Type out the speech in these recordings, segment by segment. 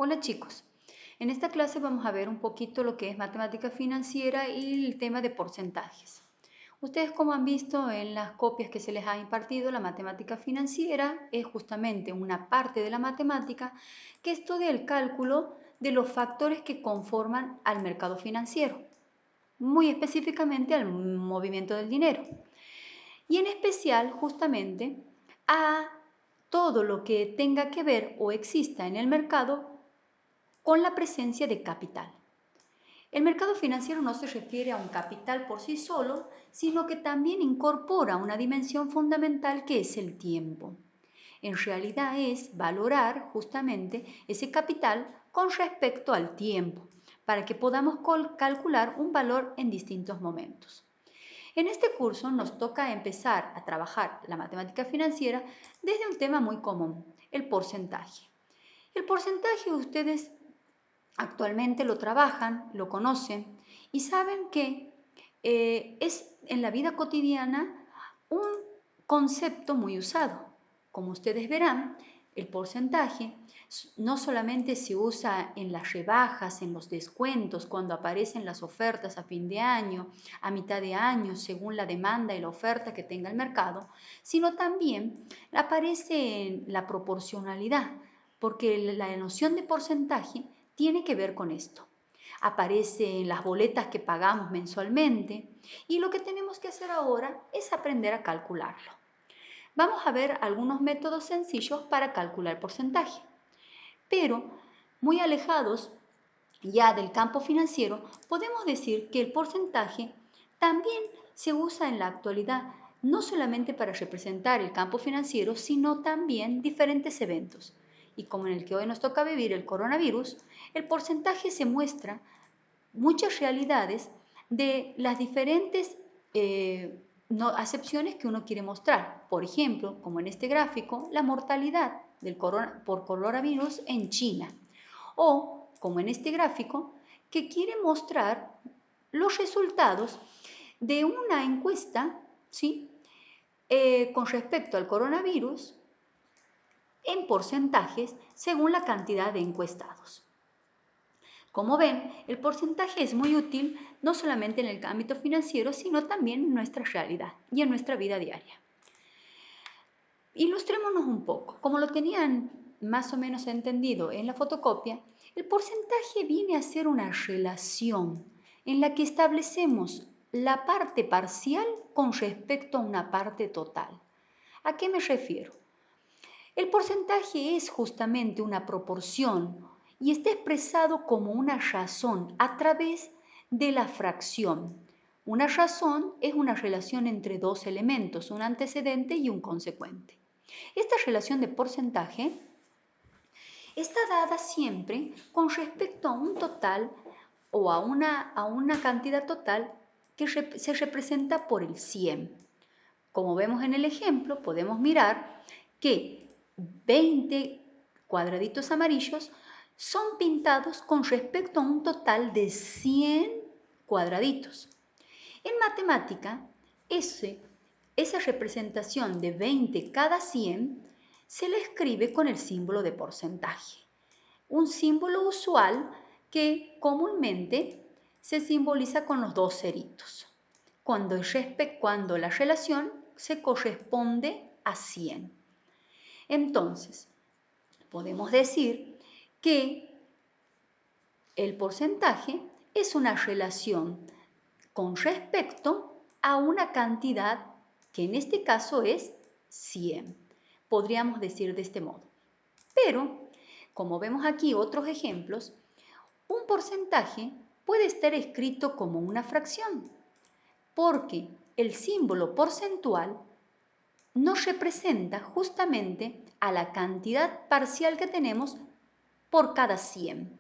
Hola chicos, en esta clase vamos a ver un poquito lo que es matemática financiera y el tema de porcentajes. Ustedes, como han visto en las copias que se les ha impartido, la matemática financiera es justamente una parte de la matemática que estudia el cálculo de los factores que conforman al mercado financiero, muy específicamente al movimiento del dinero y en especial justamente a todo lo que tenga que ver o exista en el mercado con la presencia de capital. El mercado financiero no se refiere a un capital por sí solo, sino que también incorpora una dimensión fundamental que es el tiempo. En realidad es valorar justamente ese capital con respecto al tiempo, para que podamos calcular un valor en distintos momentos. En este curso nos toca empezar a trabajar la matemática financiera desde un tema muy común, el porcentaje. El porcentaje ustedes actualmente lo trabajan, lo conocen y saben que es en la vida cotidiana un concepto muy usado. Como ustedes verán, el porcentaje no solamente se usa en las rebajas, en los descuentos, cuando aparecen las ofertas a fin de año, a mitad de año, según la demanda y la oferta que tenga el mercado, sino también aparece en la proporcionalidad, porque la noción de porcentaje tiene que ver con esto. Aparece en las boletas que pagamos mensualmente y lo que tenemos que hacer ahora es aprender a calcularlo. Vamos a ver algunos métodos sencillos para calcular porcentaje, pero muy alejados ya del campo financiero, podemos decir que el porcentaje también se usa en la actualidad no solamente para representar el campo financiero, sino también diferentes eventos. Y como en el que hoy nos toca vivir el coronavirus, el porcentaje se muestra muchas realidades de las diferentes acepciones que uno quiere mostrar. Por ejemplo, como en este gráfico, la mortalidad por coronavirus en China. O, como en este gráfico, que quiere mostrar los resultados de una encuesta, ¿sí? Con respecto al coronavirus en porcentajes según la cantidad de encuestados. Como ven, el porcentaje es muy útil no solamente en el ámbito financiero, sino también en nuestra realidad y en nuestra vida diaria. Ilustrémonos un poco. Como lo tenían más o menos entendido en la fotocopia, el porcentaje viene a ser una relación en la que establecemos la parte parcial con respecto a una parte total. ¿A qué me refiero? El porcentaje es justamente una proporción y está expresado como una razón a través de la fracción. Una razón es una relación entre dos elementos, un antecedente y un consecuente. Esta relación de porcentaje está dada siempre con respecto a un total o a una cantidad total que se representa por el 100. Como vemos en el ejemplo, podemos mirar que 20 cuadraditos amarillos son pintados con respecto a un total de 100 cuadraditos. En matemática, esa representación de 20 cada 100 se le escribe con el símbolo de porcentaje, un símbolo usual que comúnmente se simboliza con los dos ceritos, cuando la relación se corresponde a 100. Entonces, podemos decir que el porcentaje es una relación con respecto a una cantidad que en este caso es 100. Podríamos decir de este modo. Pero, como vemos aquí otros ejemplos, un porcentaje puede estar escrito como una fracción, porque el símbolo porcentual nos representa justamente a la cantidad parcial que tenemos por cada 100.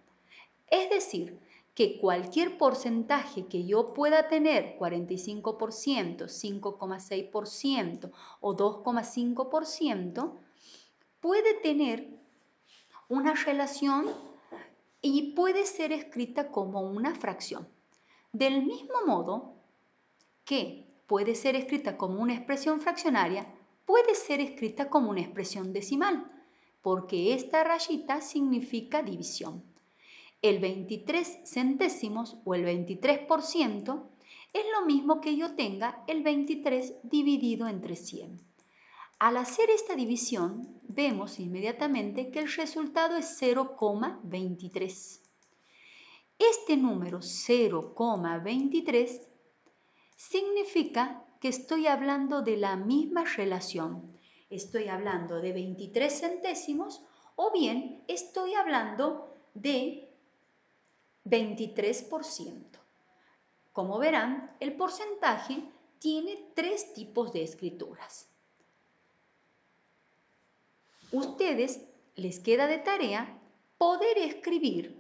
Es decir, que cualquier porcentaje que yo pueda tener, 45%, 5,6% o 2,5%, puede tener una relación y puede ser escrita como una fracción. Del mismo modo que puede ser escrita como una expresión fraccionaria, puede ser escrita como una expresión decimal, porque esta rayita significa división. El 23 centésimos o el 23% es lo mismo que yo tenga el 23 dividido entre 100. Al hacer esta división, vemos inmediatamente que el resultado es 0,23. Este número 0,23 significa que estoy hablando de la misma relación. Estoy hablando de 23 centésimos o bien estoy hablando de 23%. Como verán, el porcentaje tiene tres tipos de escrituras. Ustedes les queda de tarea poder escribir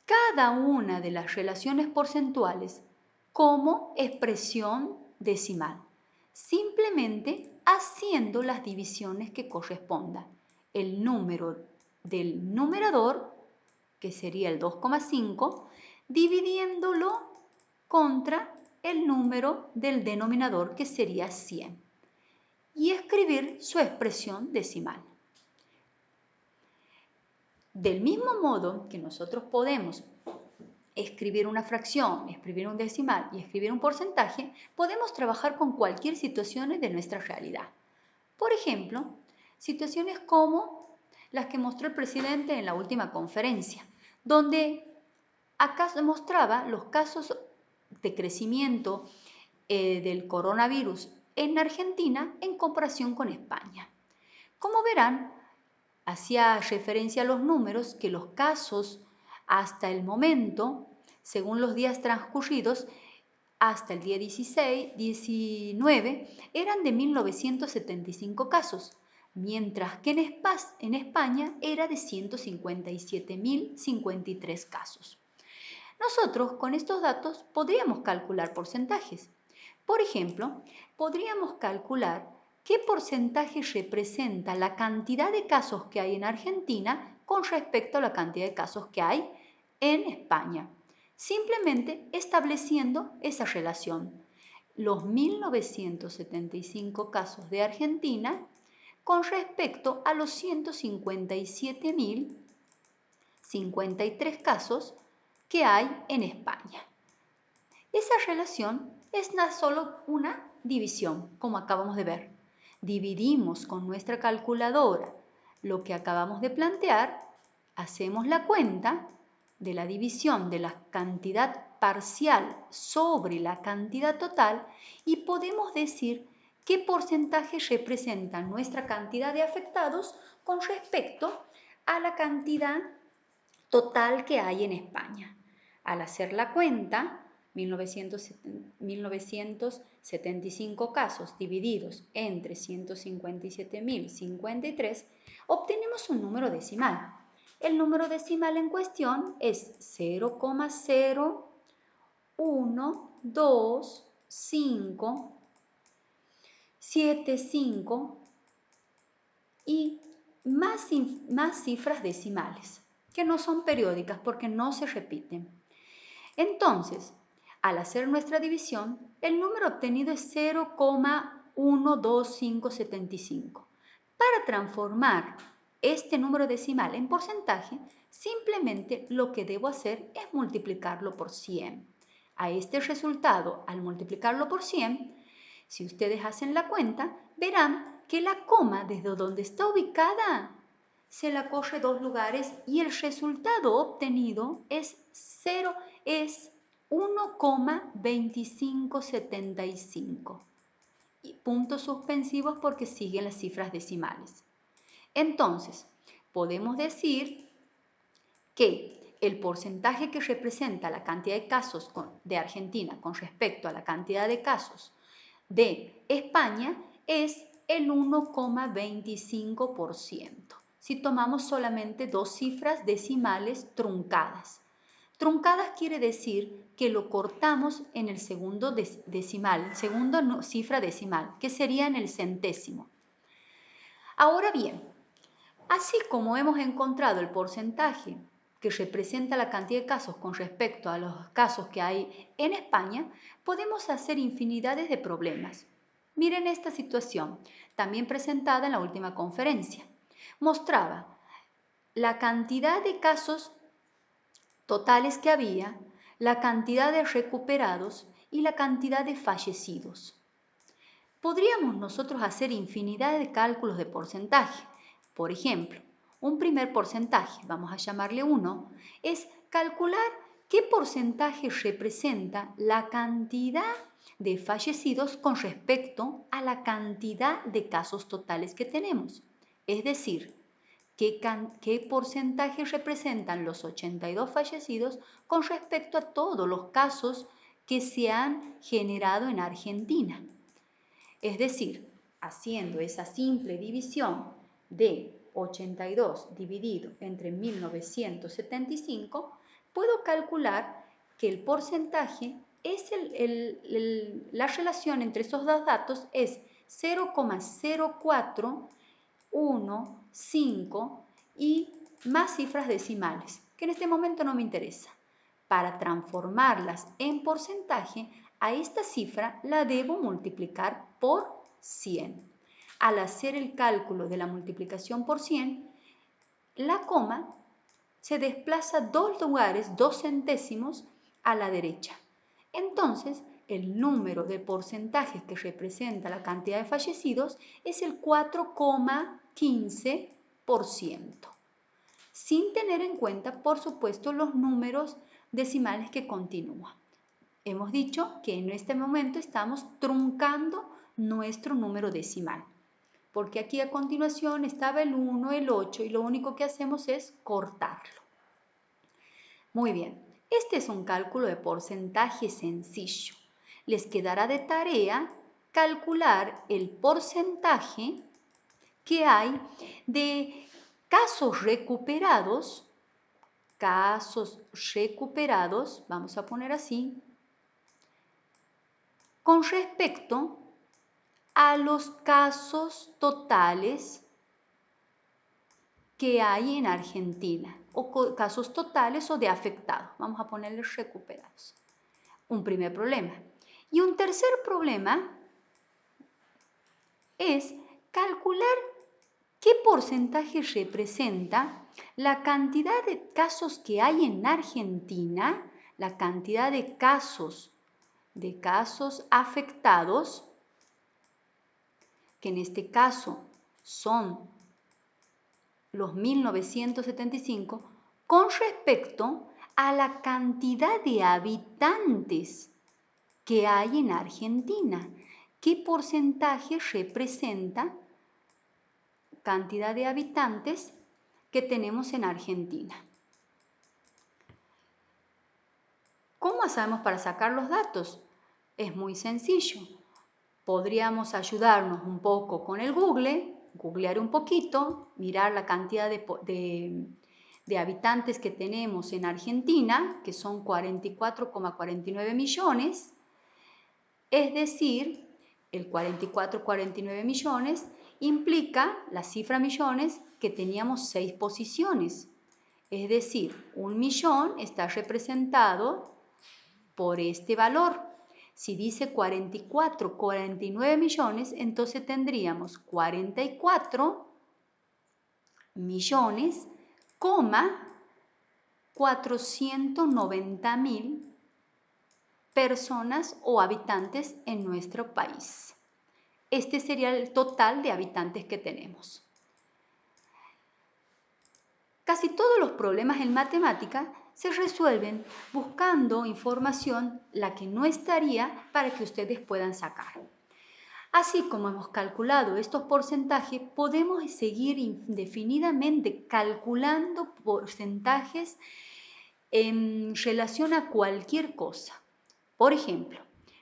cada una de las relaciones porcentuales como expresión decimal, simplemente haciendo las divisiones que correspondan. El número del numerador, que sería el 2,5, dividiéndolo contra el número del denominador, que sería 100, y escribir su expresión decimal. Del mismo modo que nosotros podemos escribir una fracción, escribir un decimal y escribir un porcentaje, podemos trabajar con cualquier situación de nuestra realidad. Por ejemplo, situaciones como las que mostró el presidente en la última conferencia, donde acá mostraba los casos de crecimiento del coronavirus en Argentina en comparación con España. Como verán, hacía referencia a los números que los casos hasta el momento, según los días transcurridos, hasta el día 19, eran de 1975 casos, mientras que en España era de 157.053 casos. Nosotros con estos datos podríamos calcular porcentajes. Por ejemplo, podríamos calcular qué porcentaje representa la cantidad de casos que hay en Argentina con respecto a la cantidad de casos que hay en España, simplemente estableciendo esa relación. Los 1975 casos de Argentina con respecto a los 157.053 casos que hay en España. Esa relación es solo una división, como acabamos de ver. Dividimos con nuestra calculadora lo que acabamos de plantear, hacemos la cuenta de la división de la cantidad parcial sobre la cantidad total y podemos decir qué porcentaje representa nuestra cantidad de afectados con respecto a la cantidad total que hay en España. Al hacer la cuenta, 1975 casos divididos entre 157.053, obtenemos un número decimal. El número decimal en cuestión es 0,01257 y más cifras decimales, que no son periódicas porque no se repiten. Entonces, al hacer nuestra división, el número obtenido es 0,12575. Para transformar este número decimal en porcentaje, simplemente lo que debo hacer es multiplicarlo por 100. A este resultado, al multiplicarlo por 100, si ustedes hacen la cuenta, verán que la coma desde donde está ubicada se la corre 2 lugares y el resultado obtenido es 1,2575. Y puntos suspensivos porque siguen las cifras decimales. Entonces, podemos decir que el porcentaje que representa la cantidad de casos de Argentina con respecto a la cantidad de casos de España es el 1,25%. Si tomamos solamente dos cifras decimales truncadas. Truncadas quiere decir que lo cortamos en el segundo decimal, segundo cifra decimal, que sería en el centésimo. Ahora bien, así como hemos encontrado el porcentaje que representa la cantidad de casos con respecto a los casos que hay en España, podemos hacer infinidades de problemas. Miren esta situación, también presentada en la última conferencia. Mostraba la cantidad de casos totales que había, la cantidad de recuperados y la cantidad de fallecidos. Podríamos nosotros hacer infinidad de cálculos de porcentaje. Por ejemplo, un primer porcentaje, vamos a llamarle 1, es calcular qué porcentaje representa la cantidad de fallecidos con respecto a la cantidad de casos totales que tenemos. Es decir, qué porcentaje representan los 82 fallecidos con respecto a todos los casos que se han generado en Argentina. Es decir, haciendo esa simple división de 82 dividido entre 1975, puedo calcular que el porcentaje es la relación entre esos dos datos es 0,0415 y más cifras decimales, que en este momento no me interesa. Para transformarlas en porcentaje, a esta cifra la debo multiplicar por 100. Al hacer el cálculo de la multiplicación por 100, la coma se desplaza 2 lugares, 2 centésimos a la derecha. Entonces, el número de porcentajes que representa la cantidad de fallecidos es el 4,15%, sin tener en cuenta, por supuesto, los números decimales que continúan. Hemos dicho que en este momento estamos truncando nuestro número decimal, porque aquí a continuación estaba el 1, el 8 y lo único que hacemos es cortarlo. Muy bien, este es un cálculo de porcentaje sencillo. Les quedará de tarea calcular el porcentaje que hay de casos recuperados, vamos a poner así, con respecto a los casos totales que hay en Argentina, o casos totales o de afectados, vamos a ponerles recuperados. Un primer problema. Y un tercer problema es calcular qué porcentaje representa la cantidad de casos que hay en Argentina, la cantidad de casos afectados, que en este caso son los 1975, con respecto a la cantidad de habitantes que hay en Argentina. ¿Qué porcentaje representa cantidad de habitantes que tenemos en Argentina? ¿Cómo hacemos para sacar los datos? Es muy sencillo. Podríamos ayudarnos un poco con el googlear un poquito, mirar la cantidad de habitantes que tenemos en Argentina, que son 44,49 millones, es decir, el 44,49 millones implica la cifra millones que teníamos 6 posiciones, es decir, 1 millón está representado por este valor. Si dice 49 millones, entonces tendríamos 44 millones, 490.000 personas o habitantes en nuestro país. Este sería el total de habitantes que tenemos. Casi todos los problemas en matemática se resuelven buscando información, la que no estaría, para que ustedes puedan sacar. Así como hemos calculado estos porcentajes, podemos seguir indefinidamente calculando porcentajes en relación a cualquier cosa. Por ejemplo,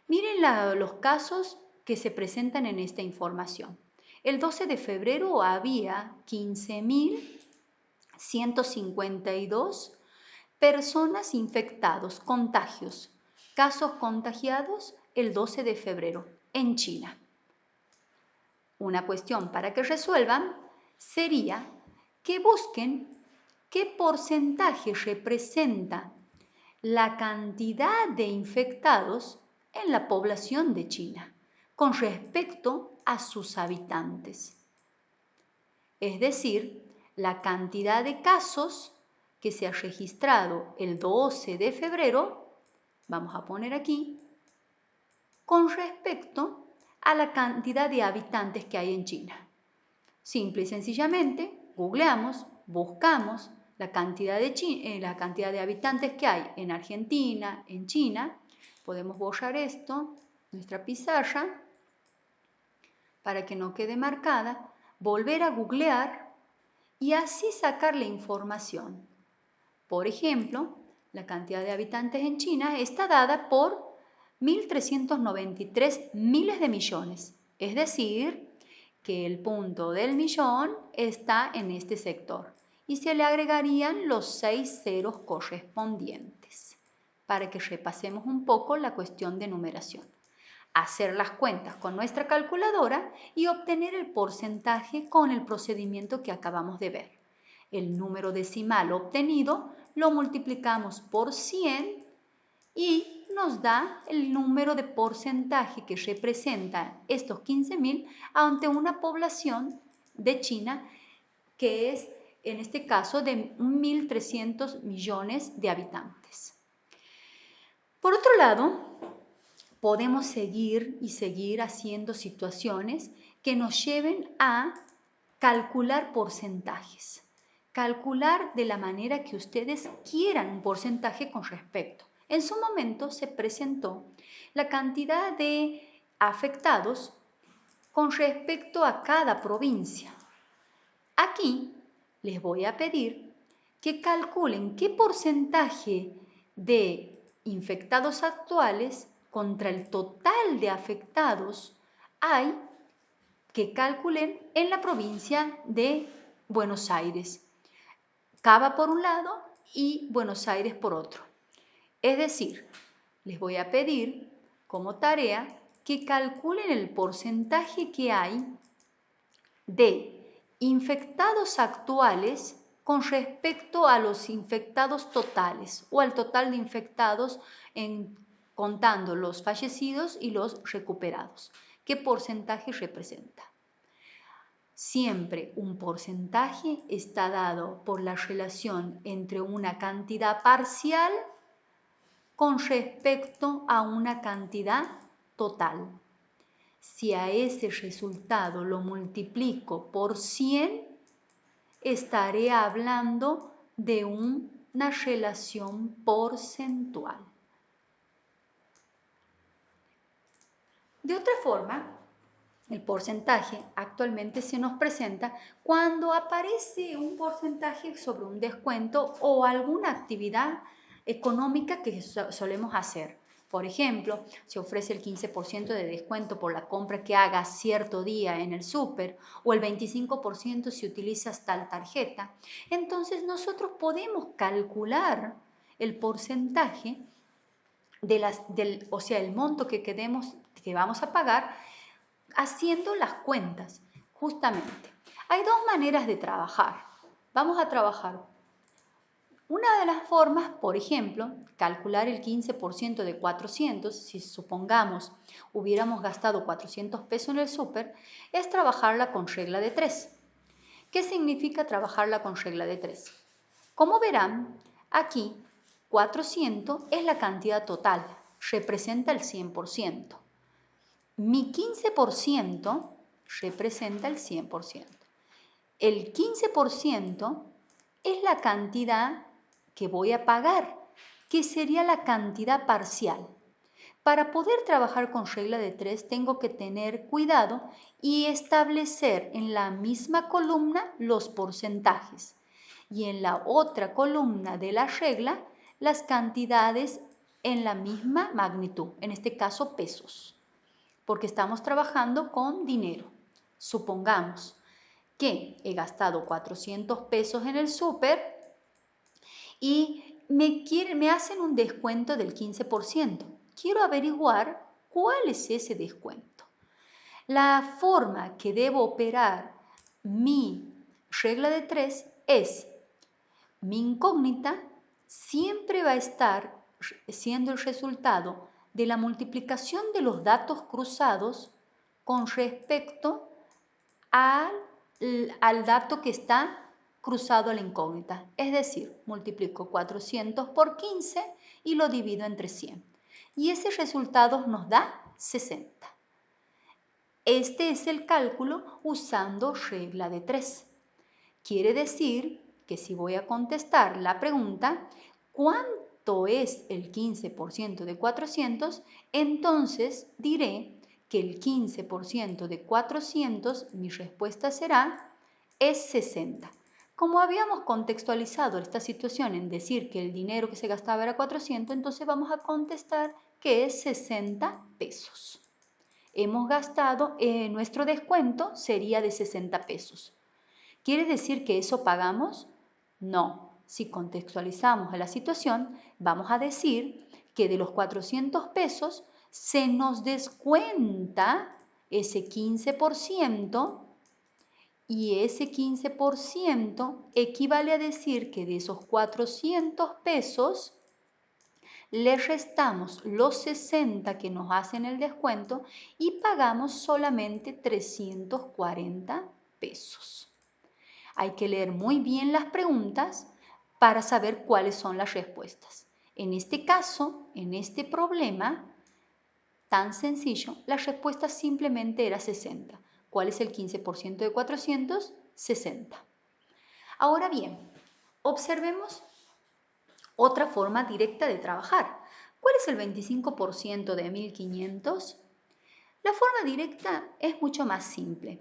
miren los casos que se presentan en esta información. El 12 de febrero había 15.152 personas infectados, contagios, casos contagiados el 12 de febrero en China. Una cuestión para que resuelvan sería que busquen qué porcentaje representa la cantidad de infectados en la población de China con respecto a sus habitantes. Es decir, la cantidad de casos que se ha registrado el 12 de febrero, vamos a poner aquí, con respecto a la cantidad de habitantes que hay en China. Simple y sencillamente, googleamos, buscamos la cantidad de habitantes que hay en Argentina, en China. Podemos borrar esto, nuestra pizarra, para que no quede marcada, volver a googlear y así sacar la información. Por ejemplo, la cantidad de habitantes en China está dada por 1.393 miles de millones, es decir, que el punto del millón está en este sector y se le agregarían los 6 ceros correspondientes para que repasemos un poco la cuestión de numeración. Hacer las cuentas con nuestra calculadora y obtener el porcentaje con el procedimiento que acabamos de ver. El número decimal obtenido lo multiplicamos por 100 y nos da el número de porcentaje que representa estos 15.000 ante una población de China que es, en este caso, de 1.300 millones de habitantes. Por otro lado, podemos seguir haciendo situaciones que nos lleven a calcular porcentajes. Calcular de la manera que ustedes quieran un porcentaje con respecto. En su momento se presentó la cantidad de afectados con respecto a cada provincia. Aquí les voy a pedir que calculen qué porcentaje de infectados actuales contra el total de afectados hay que calculen en la provincia de Buenos Aires. Cava por un lado y Buenos Aires por otro. Es decir, les voy a pedir como tarea que calculen el porcentaje que hay de infectados actuales con respecto a los infectados totales o al total de infectados contando los fallecidos y los recuperados. ¿Qué porcentaje representa? Siempre un porcentaje está dado por la relación entre una cantidad parcial con respecto a una cantidad total. Si a ese resultado lo multiplico por 100, estaré hablando de una relación porcentual. De otra forma, el porcentaje actualmente se nos presenta cuando aparece un porcentaje sobre un descuento o alguna actividad económica que solemos hacer. Por ejemplo, se ofrece el 15% de descuento por la compra que haga cierto día en el súper o el 25% si utilizas tal tarjeta. Entonces nosotros podemos calcular el porcentaje el monto que vamos a pagar haciendo las cuentas, justamente. Hay dos maneras de trabajar. Vamos a trabajar. Una de las formas, por ejemplo, calcular el 15% de 400, si supongamos hubiéramos gastado 400 pesos en el súper, es trabajarla con regla de 3. ¿Qué significa trabajarla con regla de 3? Como verán, aquí 400 es la cantidad total, representa el 100%. Mi 15% representa el 100%. El 15% es la cantidad que voy a pagar, que sería la cantidad parcial. Para poder trabajar con regla de 3 tengo que tener cuidado y establecer en la misma columna los porcentajes y en la otra columna de la regla las cantidades en la misma magnitud, en este caso pesos, porque estamos trabajando con dinero. Supongamos que he gastado 400 pesos en el súper y me hacen un descuento del 15%. Quiero averiguar cuál es ese descuento. La forma que debo operar mi regla de 3 es: mi incógnita siempre va a estar siendo el resultado de la multiplicación de los datos cruzados con respecto al dato que está cruzado a la incógnita. Es decir, multiplico 400 por 15 y lo divido entre 100. Y ese resultado nos da 60. Este es el cálculo usando regla de 3. Quiere decir que si voy a contestar la pregunta, ¿cuánto es el 15% de 400? Entonces diré que el 15% de 400, mi respuesta será, es 60. Como habíamos contextualizado esta situación en decir que el dinero que se gastaba era 400, entonces vamos a contestar que es 60 pesos. Hemos gastado, nuestro descuento sería de 60 pesos. ¿Quiere decir que eso pagamos? No. Si contextualizamos la situación, vamos a decir que de los 400 pesos se nos descuenta ese 15% y ese 15% equivale a decir que de esos 400 pesos le restamos los 60 que nos hacen el descuento y pagamos solamente 340 pesos. Hay que leer muy bien las preguntas para saber cuáles son las respuestas. En este caso, en este problema tan sencillo, la respuesta simplemente era 60. ¿Cuál es el 15% de 400? 60. Ahora bien, observemos otra forma directa de trabajar. ¿Cuál es el 25% de 1500? La forma directa es mucho más simple.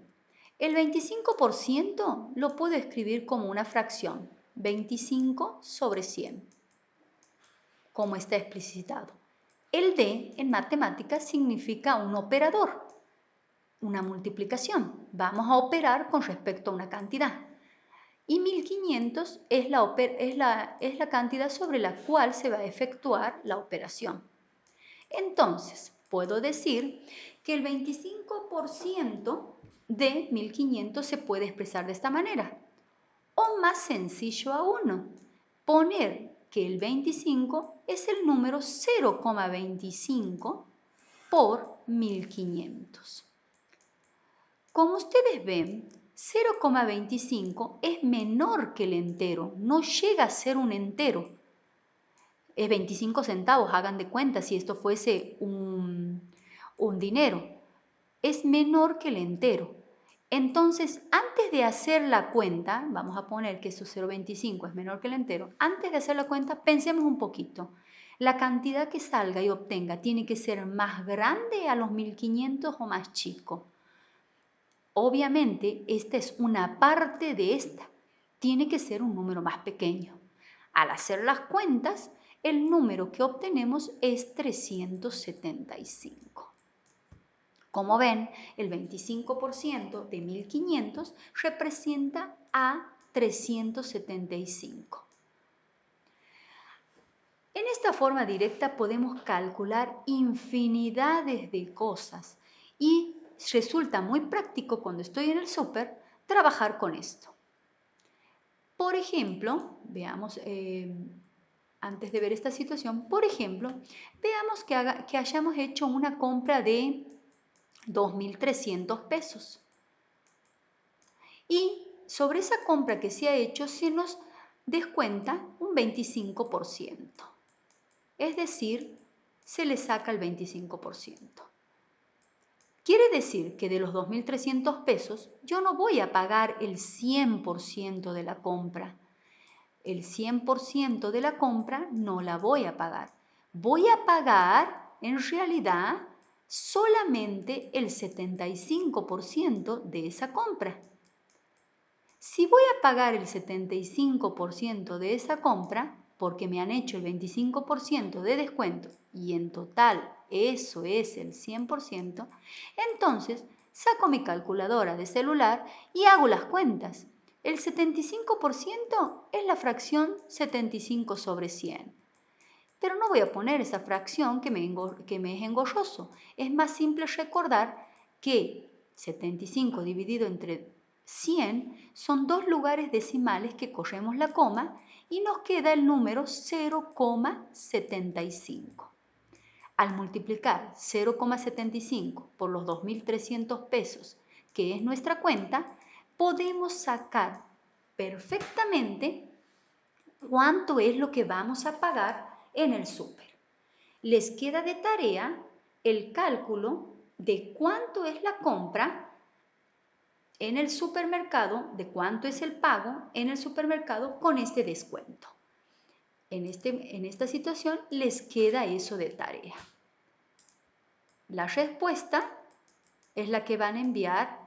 El 25% lo puedo escribir como una fracción, 25 sobre 100, como está explicitado. El D en matemáticas significa un operador, una multiplicación. Vamos a operar con respecto a una cantidad. Y 1500 es la cantidad sobre la cual se va a efectuar la operación. Entonces, puedo decir que el 25% de 1500 se puede expresar de esta manera. O más sencillo aún, poner que el 25 es el número 0,25 por 1500. Como ustedes ven, 0,25 es menor que el entero, no llega a ser un entero. Es 25 centavos, hagan de cuenta si esto fuese un dinero. Es menor que el entero. Entonces, antes de hacer la cuenta, vamos a poner que eso 0,25 es menor que el entero. Antes de hacer la cuenta, pensemos un poquito. La cantidad que salga y obtenga tiene que ser más grande a los 1500 o más chico. Obviamente, esta es una parte de esta. Tiene que ser un número más pequeño. Al hacer las cuentas, el número que obtenemos es 375. Como ven, el 25% de 1500 representa a 375. En esta forma directa podemos calcular infinidades de cosas y resulta muy práctico cuando estoy en el súper trabajar con esto. Por ejemplo, veamos, antes de ver esta situación, por ejemplo, veamos que hayamos hecho una compra de 2.300 pesos. Y sobre esa compra que se ha hecho se nos descuenta un 25%. Es decir, se le saca el 25%. Quiere decir que de los 2.300 pesos yo no voy a pagar el 100% de la compra. El 100% de la compra no la voy a pagar. Voy a pagar, en realidad, solamente el 75% de esa compra. Si voy a pagar el 75% de esa compra, porque me han hecho el 25% de descuento y en total eso es el 100%, entonces saco mi calculadora de celular y hago las cuentas. El 75% es la fracción 75 sobre 100. Pero no voy a poner esa fracción que me es engorroso. Es más simple recordar que 75 dividido entre 100 son dos lugares decimales que corremos la coma y nos queda el número 0,75. Al multiplicar 0,75 por los 2.300 pesos, que es nuestra cuenta, podemos sacar perfectamente cuánto es lo que vamos a pagar en el súper. Les queda de tarea el cálculo de cuánto es la compra en el supermercado, de cuánto es el pago en el supermercado con este descuento. En esta situación les queda eso de tarea. La respuesta es la que van a enviar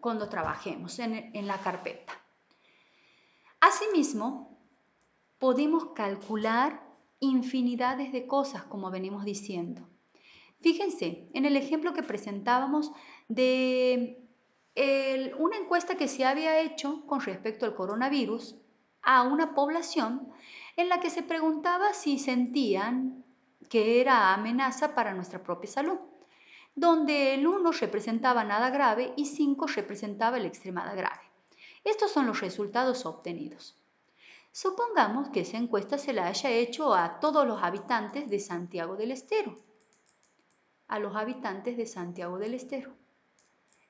cuando trabajemos en la carpeta. Asimismo, podemos calcular infinidades de cosas, como venimos diciendo. Fíjense, en el ejemplo que presentábamos de una encuesta que se había hecho con respecto al coronavirus a una población en la que se preguntaba si sentían que era amenaza para nuestra propia salud, donde el 1 representaba nada grave y 5 representaba el extremada grave. Estos son los resultados obtenidos. Supongamos que esa encuesta se la haya hecho a todos los habitantes de Santiago del Estero. A los habitantes de Santiago del Estero.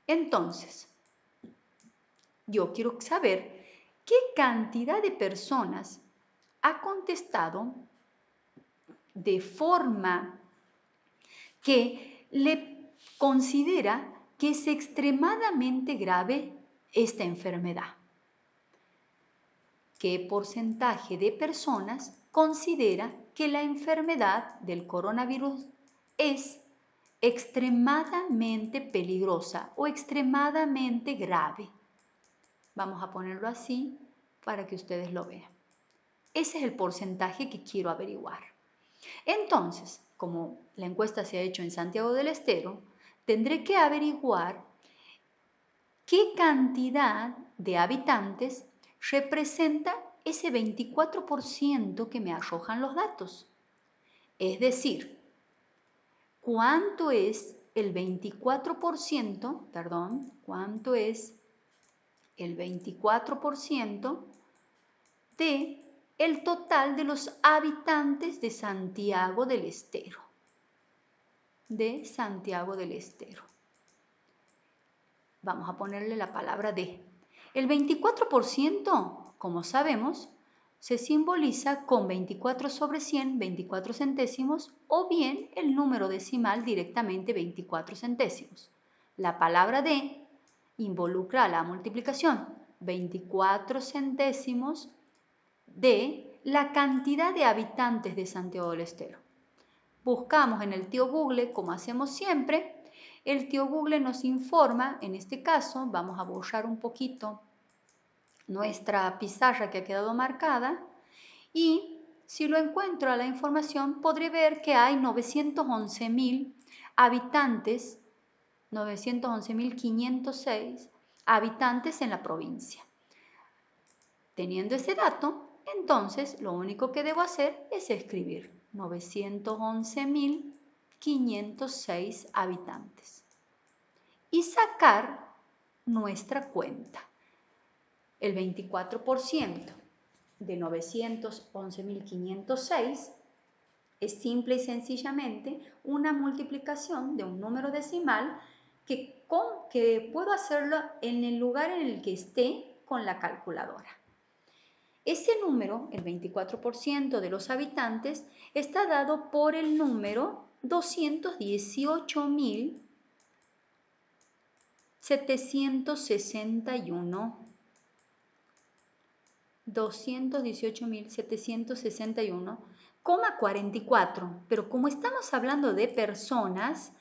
Entonces, yo quiero saber qué cantidad de personas ha contestado de forma que le considera que es extremadamente grave esta enfermedad. ¿Qué porcentaje de personas considera que la enfermedad del coronavirus es extremadamente peligrosa o extremadamente grave? Vamos a ponerlo así para que ustedes lo vean. Ese es el porcentaje que quiero averiguar. Entonces, como la encuesta se ha hecho en Santiago del Estero, tendré que averiguar qué cantidad de habitantes representa ese 24% que me arrojan los datos. Es decir, ¿cuánto es el 24%? Perdón, ¿cuánto es el 24% de el total de los habitantes de Santiago del Estero? De Santiago del Estero. Vamos a ponerle la palabra de. El 24%, como sabemos, se simboliza con 24 sobre 100, 24 centésimos, o bien el número decimal directamente 24 centésimos. La palabra de involucra la multiplicación 24 centésimos de la cantidad de habitantes de Santiago del Estero. Buscamos en el tío Google, como hacemos siempre. El tío Google nos informa, en este caso, vamos a borrar un poquito nuestra pizarra que ha quedado marcada y si lo encuentro a la información podré ver que hay 911.000 habitantes, 911.506 habitantes en la provincia. Teniendo ese dato, entonces lo único que debo hacer es escribir 911.506 habitantes y sacar nuestra cuenta. El 24% de 911.506 es simple y sencillamente una multiplicación de un número decimal que puedo hacerlo en el lugar en el que esté con la calculadora. Ese número, el 24% de los habitantes, está dado por el número 218.761. 218.761,44. Pero como estamos hablando de personas,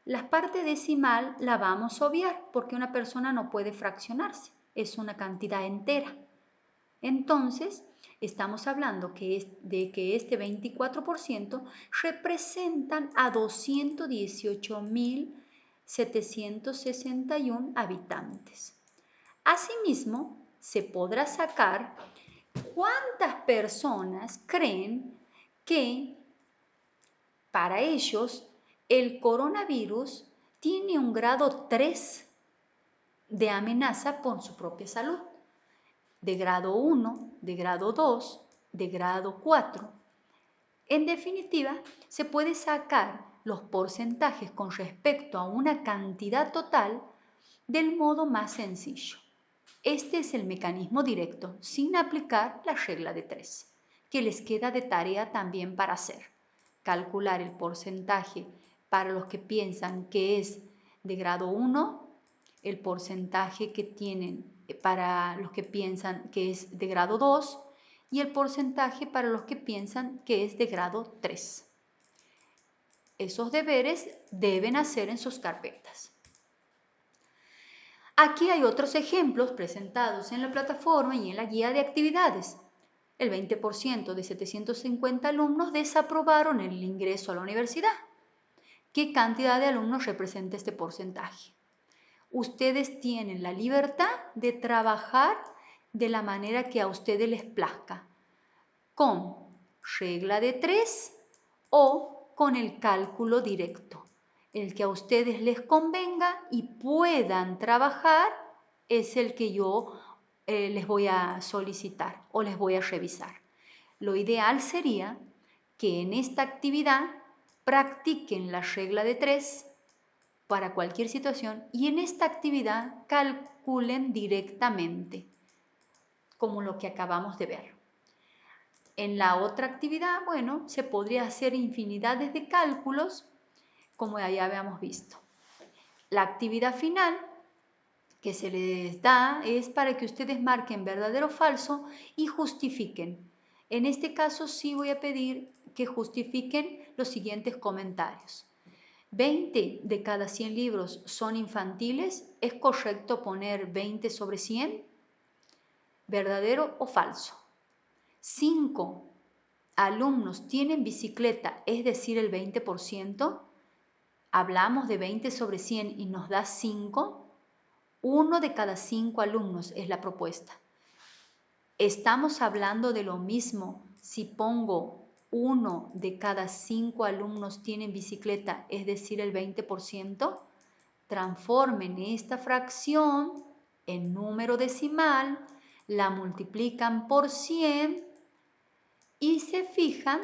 la parte decimal la vamos a obviar porque una persona no puede fraccionarse, es una cantidad entera. Entonces, estamos hablando de que este 24% representan a 218.761 habitantes. Asimismo, se podrá sacar cuántas personas creen que para ellos el coronavirus tiene un grado 3 de amenaza por su propia salud, de grado 1, de grado 2, de grado 4. En definitiva, se puede sacar los porcentajes con respecto a una cantidad total del modo más sencillo. Este es el mecanismo directo, sin aplicar la regla de 3, que les queda de tarea también para hacer. Calcular el porcentaje para los que piensan que es de grado 1, el porcentaje que tienen para los que piensan que es de grado 2 y el porcentaje para los que piensan que es de grado 3. Esos deberes deben hacer en sus carpetas. Aquí hay otros ejemplos presentados en la plataforma y en la guía de actividades. El 20% de 750 alumnos desaprobaron el ingreso a la universidad. ¿Qué cantidad de alumnos representa este porcentaje? Ustedes tienen la libertad de trabajar de la manera que a ustedes les plazca, con regla de 3 o con el cálculo directo. El que a ustedes les convenga y puedan trabajar es el que yo les voy a solicitar o les voy a revisar. Lo ideal sería que en esta actividad practiquen la regla de 3 para cualquier situación y en esta actividad calculen directamente, como lo que acabamos de ver. En la otra actividad, bueno, se podría hacer infinidades de cálculos, como ya habíamos visto. La actividad final que se les da es para que ustedes marquen verdadero o falso y justifiquen. En este caso sí voy a pedir que justifiquen los siguientes comentarios. 20 de cada 100 libros son infantiles. ¿Es correcto poner 20 sobre 100? ¿Verdadero o falso? 5 alumnos tienen bicicleta, es decir, el 20%. Hablamos de 20 sobre 100 y nos da 5. 1 de cada 5 alumnos es la propuesta. ¿Estamos hablando de lo mismo si pongo 1 de cada 5 alumnos tienen bicicleta, es decir, el 20%? Transformen esta fracción en número decimal, la multiplican por 100 y se fijan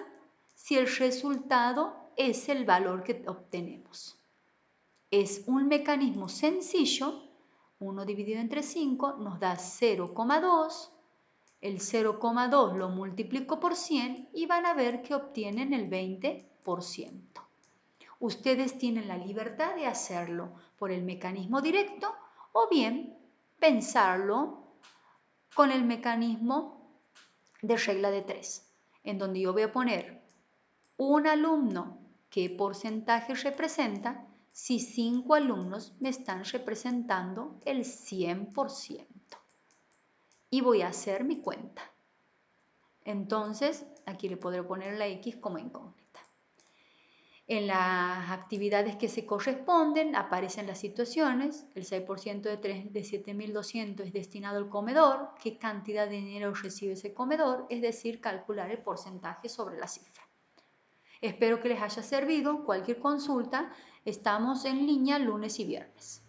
si el resultado es el valor que obtenemos. Es un mecanismo sencillo. 1 dividido entre 5 nos da 0,2. El 0,2 lo multiplico por 100 y van a ver que obtienen el 20%. Ustedes tienen la libertad de hacerlo por el mecanismo directo o bien pensarlo con el mecanismo de regla de 3, en donde yo voy a poner un alumno, ¿qué porcentaje representa? Si 5 alumnos me están representando el 100%. Y voy a hacer mi cuenta. Entonces, aquí le podré poner la X como incógnita. En las actividades que se corresponden aparecen las situaciones. El 6% de 7.200 es destinado al comedor. ¿Qué cantidad de dinero recibe ese comedor? Es decir, calcular el porcentaje sobre la cifra. Espero que les haya servido. Cualquier consulta, estamos en línea lunes y viernes.